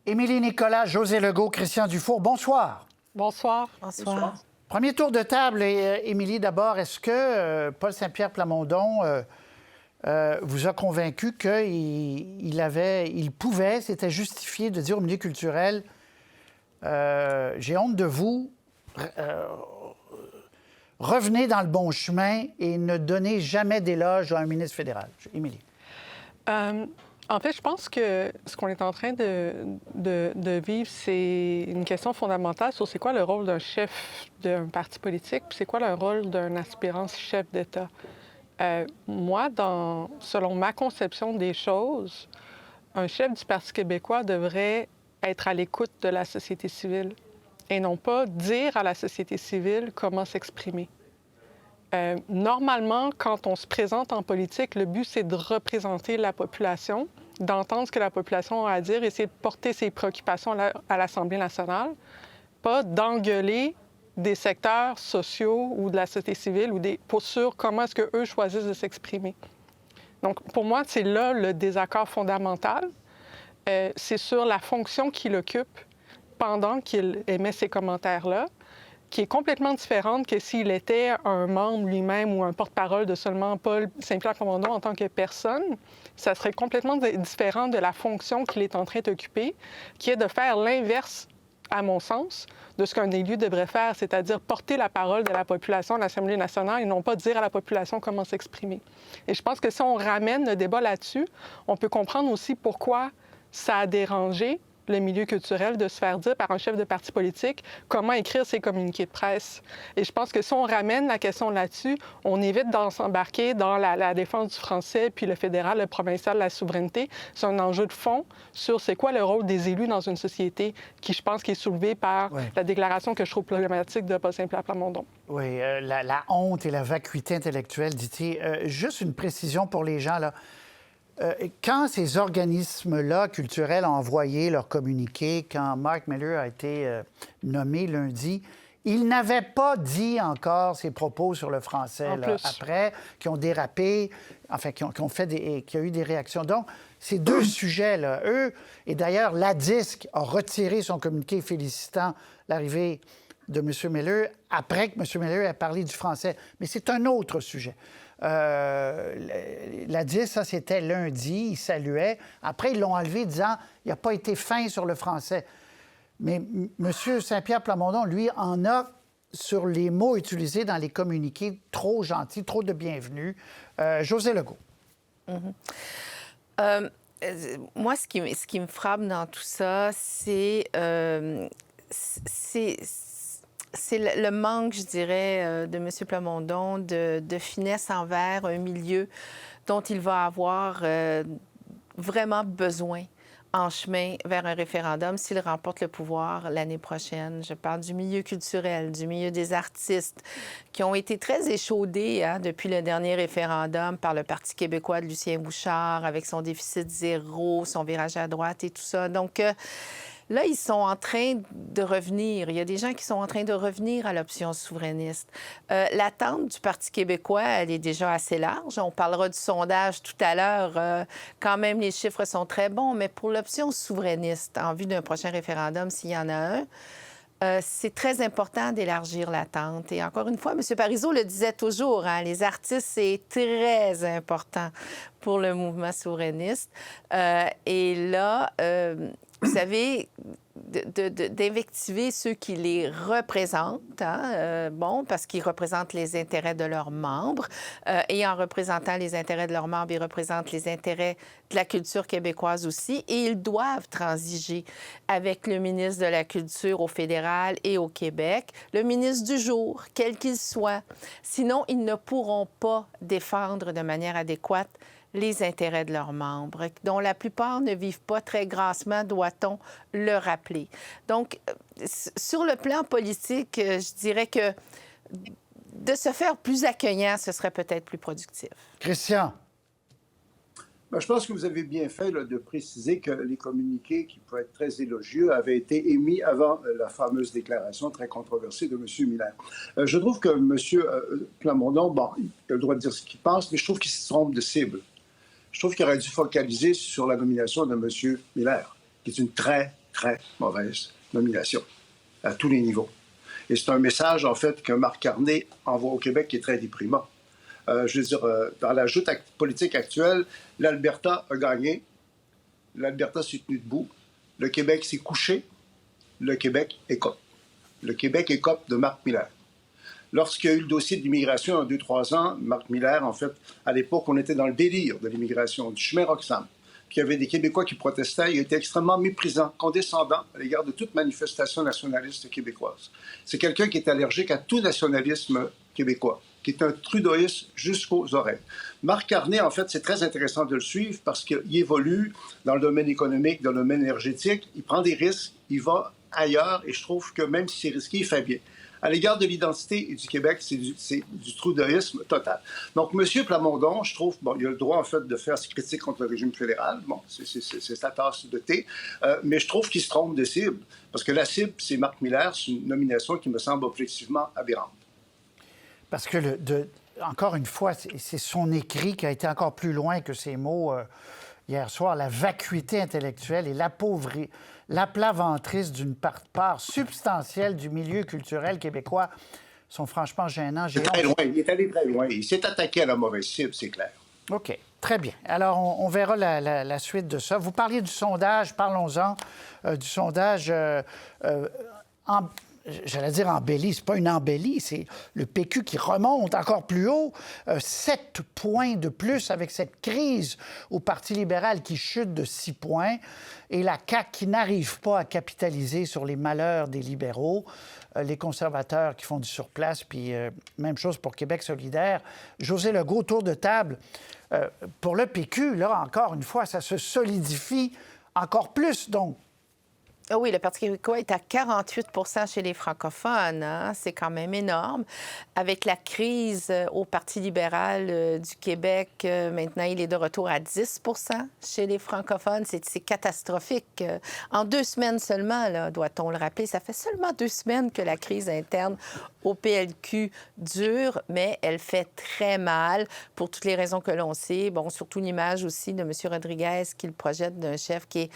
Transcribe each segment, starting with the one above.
Émilie Nicolas, José Legault, Christian Dufour, bonsoir. Bonsoir. Bonsoir. Premier tour de table, Émilie, d'abord, est-ce que Paul Saint-Pierre Plamondon vous a convaincu qu'il pouvait, c'était justifié de dire au milieu culturel j'ai honte de vous, revenez dans le bon chemin et ne donnez jamais d'éloge à un ministre fédéral? Émilie. En fait, je pense que ce qu'on est en train de vivre, c'est une question fondamentale sur c'est quoi le rôle d'un chef d'un parti politique, puis c'est quoi le rôle d'un aspirant chef d'État. Moi, selon ma conception des choses, un chef du Parti québécois devrait être à l'écoute de la société civile et non pas dire à la société civile comment s'exprimer. Normalement, quand on se présente en politique, le but, c'est de représenter la population, d'entendre ce que la population a à dire, essayer de porter ses préoccupations à l'Assemblée nationale, pas d'engueuler des secteurs sociaux ou de la société civile ou sur comment est-ce qu'eux choisissent de s'exprimer. Donc, pour moi, c'est là le désaccord fondamental. C'est sur la fonction qu'il occupe pendant qu'il émet ces commentaires-là, qui est complètement différente que s'il était un membre lui-même ou un porte-parole de seulement Paul Saint-Pierre Plamondon en tant que personne. Ça serait complètement différent de la fonction qu'il est en train d'occuper, qui est de faire l'inverse, à mon sens, de ce qu'un élu devrait faire, c'est-à-dire porter la parole de la population à l'Assemblée nationale et non pas dire à la population comment s'exprimer. Et je pense que si on ramène le débat là-dessus, on peut comprendre aussi pourquoi ça a dérangé le milieu culturel de se faire dire par un chef de parti politique comment écrire ses communiqués de presse. Et je pense que si on ramène la question là-dessus, on évite d'en s'embarquer dans la défense du français, puis le fédéral, le provincial, la souveraineté. C'est un enjeu de fond sur c'est quoi le rôle des élus dans une société qui, je pense, qui est soulevé par la déclaration que je trouve problématique de Paul Saint-Pierre Plamondon. Oui, la honte et la vacuité intellectuelle, dit-il. Juste une précision pour les gens, là. Quand ces organismes-là culturels ont envoyé leur communiqué, quand Mark Miller a été nommé lundi, ils n'avaient pas dit encore ses propos sur le français là, après, qui ont dérapé, enfin, qui a eu des réactions. Donc, ces deux sujets-là, eux, et d'ailleurs, la DISC a retiré son communiqué félicitant l'arrivée de M. Miller après que M. Miller ait parlé du français. Mais c'est un autre sujet. La DIS, ça, c'était lundi, ils saluaient. Après, ils l'ont enlevé disant il n'a pas été fin sur le français. Mais M. Saint-Pierre Plamondon, lui, en a sur les mots utilisés dans les communiqués trop gentils, trop de bienvenue. José Legault. Moi, ce qui me frappe dans tout ça, c'est le manque, je dirais, de M. Plamondon de finesse envers un milieu dont il va avoir vraiment besoin en chemin vers un référendum s'il remporte le pouvoir l'année prochaine. Je parle du milieu culturel, du milieu des artistes qui ont été très échaudés depuis le dernier référendum par le Parti québécois de Lucien Bouchard avec son déficit zéro, son virage à droite et tout ça. Donc, là, ils sont en train de revenir. Il y a des gens qui sont en train de revenir à l'option souverainiste. L'attente du Parti québécois, elle est déjà assez large. On parlera du sondage tout à l'heure. Quand même, les chiffres sont très bons. Mais pour l'option souverainiste, en vue d'un prochain référendum, s'il y en a un, c'est très important d'élargir l'attente. Et encore une fois, M. Parizeau le disait toujours, les artistes, c'est très important pour le mouvement souverainiste. Et là, vous savez, d'invectiver ceux qui les représentent, parce qu'ils représentent les intérêts de leurs membres. Et en représentant les intérêts de leurs membres, ils représentent les intérêts de la culture québécoise aussi. Et ils doivent transiger avec le ministre de la Culture au fédéral et au Québec, le ministre du jour, quel qu'il soit. Sinon, ils ne pourront pas défendre de manière adéquate les intérêts de leurs membres, dont la plupart ne vivent pas très grassement, doit-on le rappeler. Donc, sur le plan politique, je dirais que de se faire plus accueillant, ce serait peut-être plus productif. Christian. Je pense que vous avez bien fait de préciser que les communiqués qui pouvaient être très élogieux avaient été émis avant la fameuse déclaration très controversée de M. Miller. Je trouve que M. Plamondon, il a le droit de dire ce qu'il pense, mais je trouve qu'il se trompe de cible. Je trouve qu'il aurait dû focaliser sur la nomination de M. Miller, qui est une très très mauvaise nomination à tous les niveaux. Et c'est un message, en fait, que Marc Carney envoie au Québec qui est très déprimant. Je veux dire, dans la joute politique actuelle, l'Alberta a gagné, l'Alberta s'est tenu debout, le Québec s'est couché, le Québec écope. Le Québec écope de Marc Miller. Lorsqu'il y a eu le dossier de l'immigration il y a 2-3 ans, Marc Miller, en fait, à l'époque, on était dans le délire de l'immigration, du chemin Roxham. Puis il y avait des Québécois qui protestaient. Il était extrêmement méprisant, condescendant à l'égard de toute manifestation nationaliste québécoise. C'est quelqu'un qui est allergique à tout nationalisme québécois, qui est un trudeauiste jusqu'aux oreilles. Marc Carney, en fait, c'est très intéressant de le suivre parce qu'il évolue dans le domaine économique, dans le domaine énergétique. Il prend des risques, il va ailleurs et je trouve que même si c'est risqué, il fait bien. À l'égard de l'identité et du Québec, c'est du trudeauisme total. Donc, M. Plamondon, je trouve, bon, il a le droit, en fait, de faire ses critiques contre le régime fédéral. Bon, c'est sa tasse de thé. Mais je trouve qu'il se trompe de cible. Parce que la cible, c'est Marc Miller. C'est une nomination qui me semble objectivement aberrante. Parce que, encore une fois, c'est son écrit qui a été encore plus loin que ses mots hier soir. La vacuité intellectuelle et l'aplaventrise d'une part substantielle du milieu culturel québécois sont franchement gênants. Très loin. Il est allé très loin. Il s'est attaqué à la mauvaise cible, c'est clair. OK. Très bien. Alors, on verra la suite de ça. Vous parliez du sondage. Parlons-en du sondage j'allais dire embellie, c'est pas une embellie, c'est le PQ qui remonte encore plus haut, 7 points de plus avec cette crise au Parti libéral qui chute de 6 points et la CAQ qui n'arrive pas à capitaliser sur les malheurs des libéraux, les conservateurs qui font du surplace, puis même chose pour Québec solidaire. José Legault, tour de table. Pour le PQ, là, encore une fois, ça se solidifie encore plus, donc. Oui, le Parti québécois est à 48 % chez les francophones. Hein? C'est quand même énorme. Avec la crise au Parti libéral du Québec, maintenant, il est de retour à 10 % chez les francophones. C'est catastrophique. En 2 semaines seulement, là, doit-on le rappeler, ça fait seulement 2 semaines que la crise interne au PLQ dure, mais elle fait très mal pour toutes les raisons que l'on sait. Bon, surtout l'image aussi de M. Rodriguez qu'il projette d'un chef qui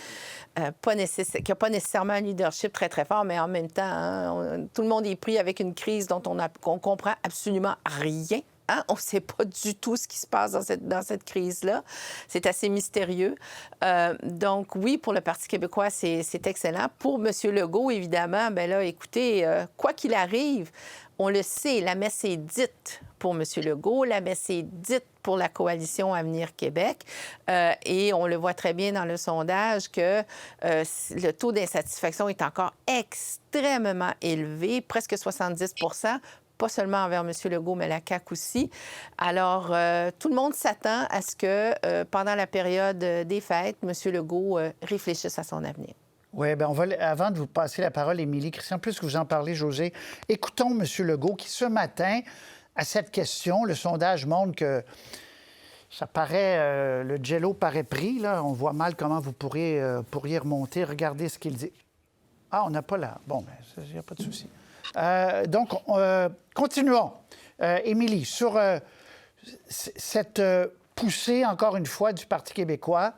n'a pas nécessairement un leadership très, très fort, mais en même temps, hein, tout le monde est pris avec une crise dont on comprend absolument rien. Hein? On ne sait pas du tout ce qui se passe dans cette crise-là. C'est assez mystérieux. Donc, oui, pour le Parti québécois, c'est excellent. Pour M. Legault, évidemment, bien là, écoutez, quoi qu'il arrive, on le sait, la messe est dite pour M. Legault, la messe est dite pour la coalition Avenir Québec. Et on le voit très bien dans le sondage que le taux d'insatisfaction est encore extrêmement élevé, presque 70 %. Pas seulement envers M. Legault, mais la CAQ aussi. Alors, tout le monde s'attend à ce que, pendant la période des fêtes, M. Legault réfléchisse à son avenir. Oui, bien, avant de vous passer la parole, Émilie, Christian, puisque vous en parlez, José, écoutons M. Legault qui, ce matin, à cette question, le sondage montre que ça paraît, le jello paraît pris, là. On voit mal comment vous pourriez remonter. Regardez ce qu'il dit. Ah, on n'a pas là. Bon, bien, il n'y a pas de souci. Donc, continuons. Émilie, sur cette poussée, encore une fois, du Parti québécois,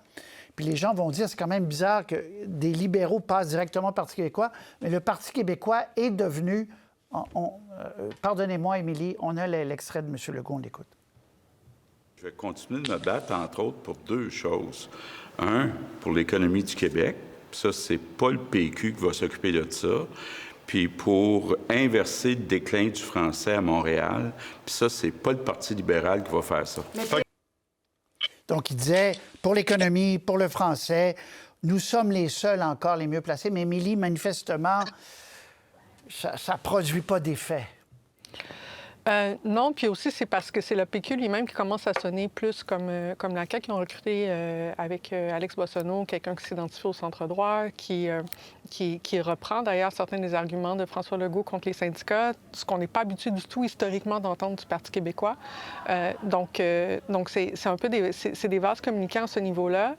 puis les gens vont dire, c'est quand même bizarre que des libéraux passent directement au Parti québécois, mais le Parti québécois est devenu... pardonnez-moi, Émilie, on a l'extrait de M. Legault, on l'écoute. Je vais continuer de me battre, entre autres, pour 2 choses. Un, pour l'économie du Québec. Ça, c'est pas le PQ qui va s'occuper de ça. Puis pour inverser le déclin du français à Montréal. Puis ça, c'est pas le Parti libéral qui va faire ça. Donc, il disait, pour l'économie, pour le français, nous sommes les seuls encore les mieux placés. Mais Émilie, manifestement, ça ne produit pas d'effet. Non, puis aussi, c'est parce que c'est le PQ lui-même qui commence à sonner plus comme la CAQ qui ont recruté avec Alex Boissonneau, quelqu'un qui s'identifie au centre-droit, qui reprend d'ailleurs certains des arguments de François Legault contre les syndicats, ce qu'on n'est pas habitué du tout historiquement d'entendre du Parti québécois. Donc c'est un peu des vases communicants à ce niveau-là.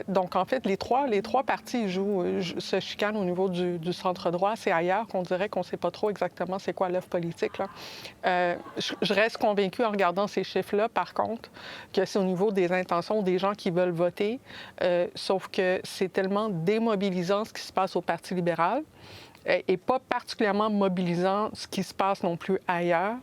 Donc, en fait, les trois partis se chicanent au niveau du centre-droit. C'est ailleurs qu'on dirait qu'on ne sait pas trop exactement c'est quoi l'œuvre politique, là. Je reste convaincue en regardant ces chiffres-là, par contre, que c'est au niveau des intentions des gens qui veulent voter, sauf que c'est tellement démobilisant ce qui se passe au Parti libéral et pas particulièrement mobilisant ce qui se passe non plus ailleurs,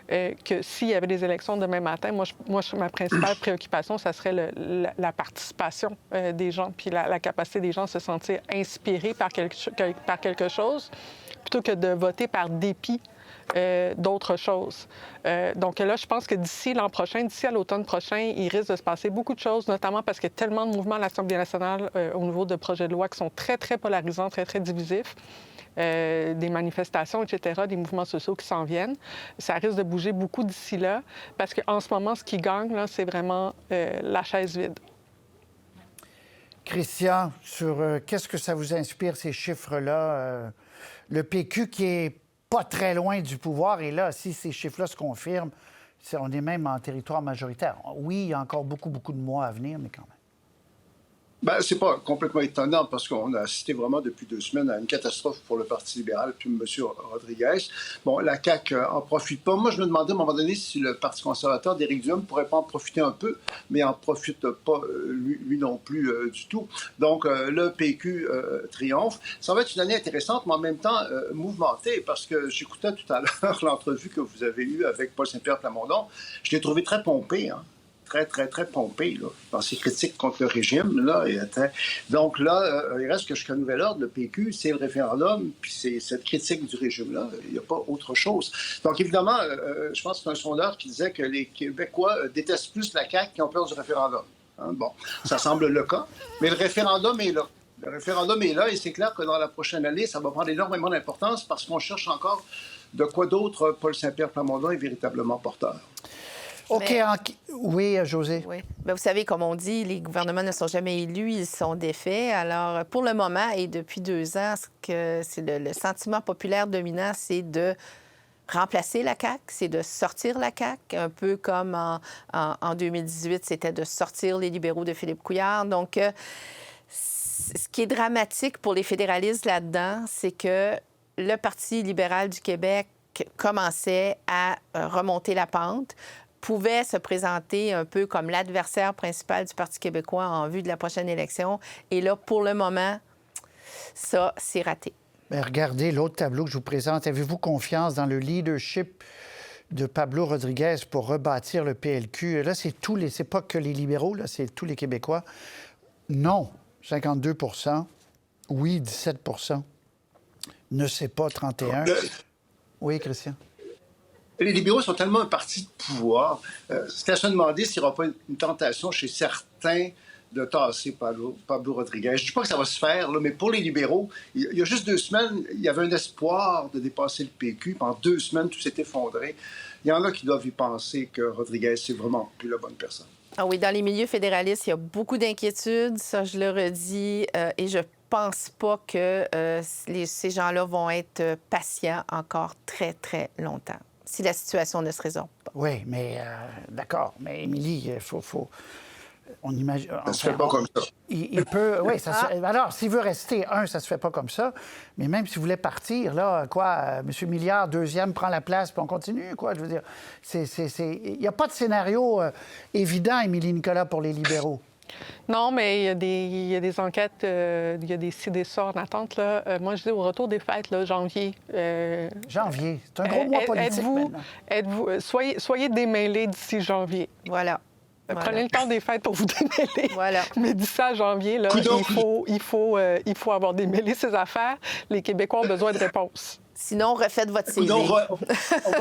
que s'il y avait des élections demain matin, ma principale préoccupation, ça serait la participation des gens, puis la capacité des gens à se sentir inspirés par quelque chose, plutôt que de voter par dépit d'autres choses. Donc là, je pense que d'ici l'an prochain, d'ici à l'automne prochain, il risque de se passer beaucoup de choses, notamment parce qu'il y a tellement de mouvements à l'Assemblée nationale au niveau de projets de loi qui sont très, très polarisants, très, très divisifs. Des manifestations, etc., des mouvements sociaux qui s'en viennent. Ça risque de bouger beaucoup d'ici là, parce qu'en ce moment, ce qui gagne, là, c'est vraiment la chaise vide. Christian, sur qu'est-ce que ça vous inspire, ces chiffres-là? Le PQ qui est pas très loin du pouvoir, et là, si ces chiffres-là se confirment, on est même en territoire majoritaire. Oui, il y a encore beaucoup de mois à venir, mais quand même. Ben, c'est pas complètement étonnant parce qu'on a assisté vraiment depuis 2 semaines à une catastrophe pour le Parti libéral puis M. Rodriguez. Bon, la CAQ en profite pas. Moi, je me demandais à un moment donné si le Parti conservateur d'Éric Duhem pourrait pas en profiter un peu, mais en profite pas lui non plus du tout. Donc, le PQ triomphe. Ça va être une année intéressante, mais en même temps mouvementée parce que j'écoutais tout à l'heure l'entrevue que vous avez eue avec Paul Saint-Pierre Plamondon. Je l'ai trouvé très pompé, hein. Très pompé là, dans ses critiques contre le régime. Là, donc là, il reste que jusqu'à nouvel ordre, le PQ, c'est le référendum, puis c'est cette critique du régime-là. Il n'y a pas autre chose. Donc évidemment, je pense que c'est un sondeur qui disait que les Québécois détestent plus la CAQ qui ont peur du référendum. Hein? Bon, ça semble le cas, mais le référendum est là. Le référendum est là et c'est clair que dans la prochaine année, ça va prendre énormément d'importance parce qu'on cherche encore de quoi d'autre Paul Saint-Pierre Plamondon est véritablement porteur. OK. Mais... Oui, Josée. Oui. Bien, vous savez, comme on dit, les gouvernements ne sont jamais élus, ils sont défaits. Alors, pour le moment et depuis 2 ans, c'est le sentiment populaire dominant, c'est de remplacer la CAQ, c'est de sortir la CAQ, un peu comme en 2018, c'était de sortir les libéraux de Philippe Couillard. Donc, ce qui est dramatique pour les fédéralistes là-dedans, c'est que le Parti libéral du Québec commençait à remonter la pente, pouvait se présenter un peu comme l'adversaire principal du Parti québécois en vue de la prochaine élection. Et là, pour le moment, ça, c'est raté. Bien, regardez l'autre tableau que je vous présente. Avez-vous confiance dans le leadership de Pablo Rodriguez pour rebâtir le PLQ? Là, c'est pas que les libéraux, là, c'est tous les Québécois. Non, 52 %. Oui, 17 % Ne sait pas, 31 Oui, Christian. Les libéraux sont tellement un parti de pouvoir. C'est à se demander s'il n'y aura pas une tentation chez certains de tasser Pablo Rodriguez. Je ne dis pas que ça va se faire, là, mais pour les libéraux, il y a juste 2 semaines, il y avait un espoir de dépasser le PQ. Pendant 2 semaines, tout s'est effondré. Il y en a qui doivent y penser que Rodriguez, c'est vraiment plus la bonne personne. Ah oui, dans les milieux fédéralistes, il y a beaucoup d'inquiétudes, ça je le redis, et je pense pas que ces gens-là vont être patients encore très, très longtemps, si la situation ne se résorbe pas. Oui, mais d'accord. Mais Émilie, il faut... On imagine... Ça se fait pas comme ça. Il peut... Oui, ça se... Alors, s'il veut rester, ça se fait pas comme ça. Mais même s'il voulait partir, là, M. Milliard, 2e, prend la place, puis on continue, quoi. Je veux dire, il n'y a pas de scénario évident, Émilie Nicolas, pour les libéraux. Non, mais il y a des enquêtes, il y a des ci-des-ça en attente. Là. Moi, je dis au retour des fêtes, là, janvier. Janvier, c'est un gros mois politique maintenant. Soyez démêlés d'ici janvier. Voilà. Prenez le temps des fêtes pour vous démêler. Voilà. Mais d'ici à janvier, là, il faut avoir démêlé ces affaires. Les Québécois ont besoin de réponses. Sinon, refaites votre CV. On va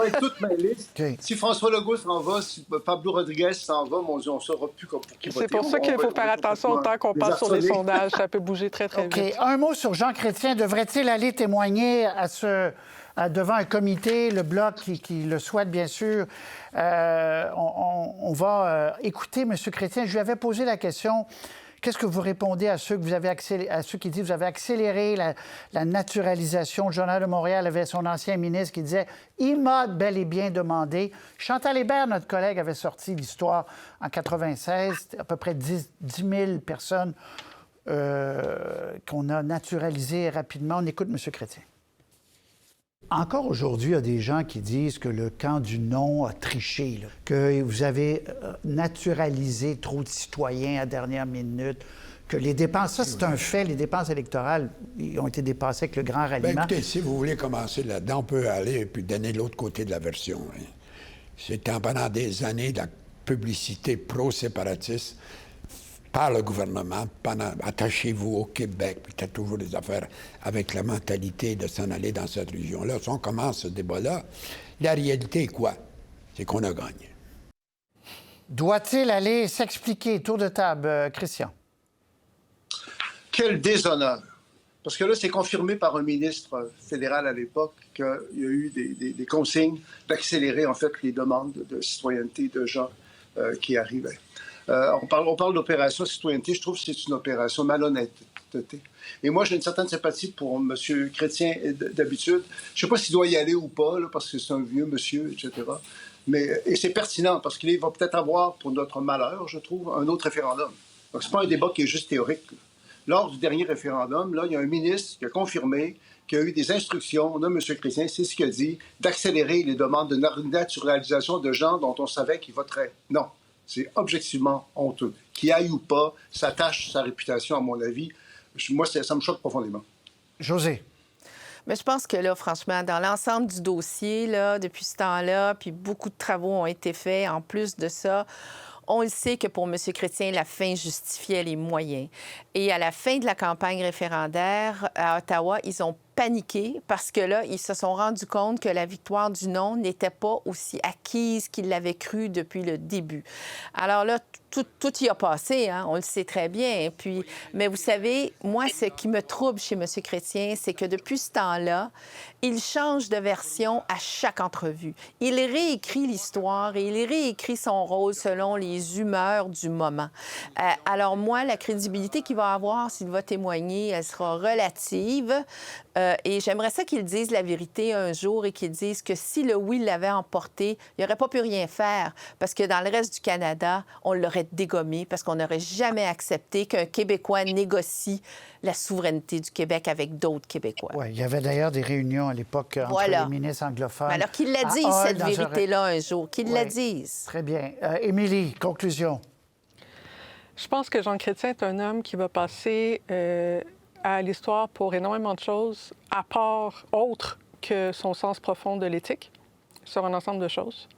être toutes mêlées. Okay. Si François Legault s'en va, si Pablo Rodriguez s'en va, mon Dieu, on ne saura plus pour qui voter. C'est pour ça qu'il faut faire attention au temps qu'on passe sur les sondages. Ça peut bouger très, très vite. Un mot sur Jean Chrétien. Devrait-il aller témoigner devant un comité, le Bloc qui le souhaite, bien sûr? On va écouter M. Chrétien. Je lui avais posé la question. Qu'est-ce que vous répondez à ceux qui disent que vous avez accéléré la naturalisation? Le Journal de Montréal avait son ancien ministre qui disait « Il m'a bel et bien demandé ». Chantal Hébert, notre collègue, avait sorti l'histoire en 1996, à peu près 10 000 personnes qu'on a naturalisées rapidement. On écoute M. Chrétien. Encore aujourd'hui, il y a des gens qui disent que le camp du non a triché, là, que vous avez naturalisé trop de citoyens à dernière minute, que les dépenses, ça c'est un fait, les dépenses électorales ont été dépassées avec le grand ralliement. Bien, écoutez, si vous voulez commencer là-dedans, on peut aller et puis donner l'autre côté de la version. Hein. C'était pendant des années de la publicité pro-séparatiste par le gouvernement, attachez-vous au Québec, puis tu as toujours des affaires avec la mentalité de s'en aller dans cette région-là. Si on commence ce débat-là, la réalité est quoi? C'est qu'on a gagné. Doit-il aller s'expliquer? Tour de table, Christian. Quel déshonneur! Parce que là, c'est confirmé par un ministre fédéral à l'époque qu'il y a eu des consignes d'accélérer, en fait, les demandes de citoyenneté de gens qui arrivaient. On parle d'opération citoyenneté. Je trouve que c'est une opération malhonnêteté. Et moi, j'ai une certaine sympathie pour M. Chrétien d'habitude. Je ne sais pas s'il doit y aller ou pas, là, parce que c'est un vieux monsieur, etc. Et c'est pertinent, parce qu'il va peut-être avoir, pour notre malheur, je trouve, un autre référendum. Donc, ce n'est pas un débat qui est juste théorique. Lors du dernier référendum, là, il y a un ministre qui a confirmé qu'il y a eu des instructions de M. Chrétien, c'est ce qu'il a dit, d'accélérer les demandes de naturalisation de gens dont on savait qu'ils voteraient. Non. C'est objectivement honteux. Qu'il aille ou pas, ça tâche sa réputation, à mon avis. Moi, ça me choque profondément. Josée. Mais je pense que là, franchement, dans l'ensemble du dossier, là, depuis ce temps-là, puis beaucoup de travaux ont été faits. En plus de ça, on le sait que pour M. Chrétien, la fin justifiait les moyens. Et à la fin de la campagne référendaire à Ottawa, ils ont paniqué parce que là, ils se sont rendus compte que la victoire du non n'était pas aussi acquise qu'ils l'avaient cru depuis le début. Alors là, tout y a passé, hein? On le sait très bien. Puis, mais vous savez, moi, ce qui me trouble chez M. Chrétien, c'est que depuis ce temps-là, il change de version à chaque entrevue. Il réécrit l'histoire et il réécrit son rôle selon les humeurs du moment. Alors moi, la crédibilité qu'il va avoir s'il va témoigner, elle sera relative. Et j'aimerais ça qu'il dise la vérité un jour et qu'il dise que si le oui l'avait emporté, il n'aurait pas pu rien faire parce que dans le reste du Canada, on l'aurait dégommé parce qu'on n'aurait jamais accepté qu'un Québécois négocie la souveraineté du Québec avec d'autres Québécois. Oui, il y avait d'ailleurs des réunions à l'époque entre les ministres anglophones. Mais alors qu'il la dise, cette vérité-là, un jour, qu'il la dise. Très bien. Émilie, conclusion. Je pense que Jean Chrétien est un homme qui va passer à l'histoire pour énormément de choses, à part autre que son sens profond de l'éthique, sur un ensemble de choses.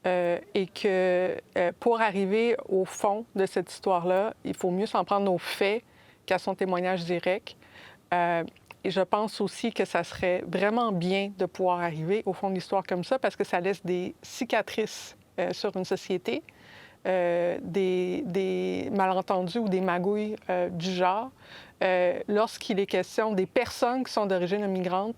Et que pour arriver au fond de cette histoire-là, il faut mieux s'en prendre aux faits qu'à son témoignage direct. Et je pense aussi que ça serait vraiment bien de pouvoir arriver au fond de l'histoire comme ça parce que ça laisse des cicatrices sur une société, des malentendus ou des magouilles du genre. Lorsqu'il est question des personnes qui sont d'origine immigrante,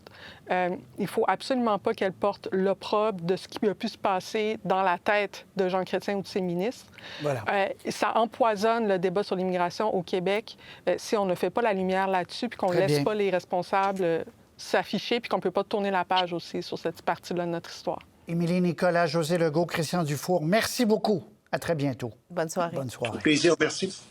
il ne faut absolument pas qu'elles portent l'opprobre de ce qui a pu se passer dans la tête de Jean Chrétien ou de ses ministres. Voilà. Ça empoisonne le débat sur l'immigration au Québec si on ne fait pas la lumière là-dessus puis qu'on ne laisse pas les responsables s'afficher puis qu'on ne peut pas tourner la page aussi sur cette partie-là de notre histoire. Émilie Nicolas, Josée Legault, Christian Dufour, merci beaucoup. À très bientôt. Bonne soirée. Bonne soirée. Plaisir, merci.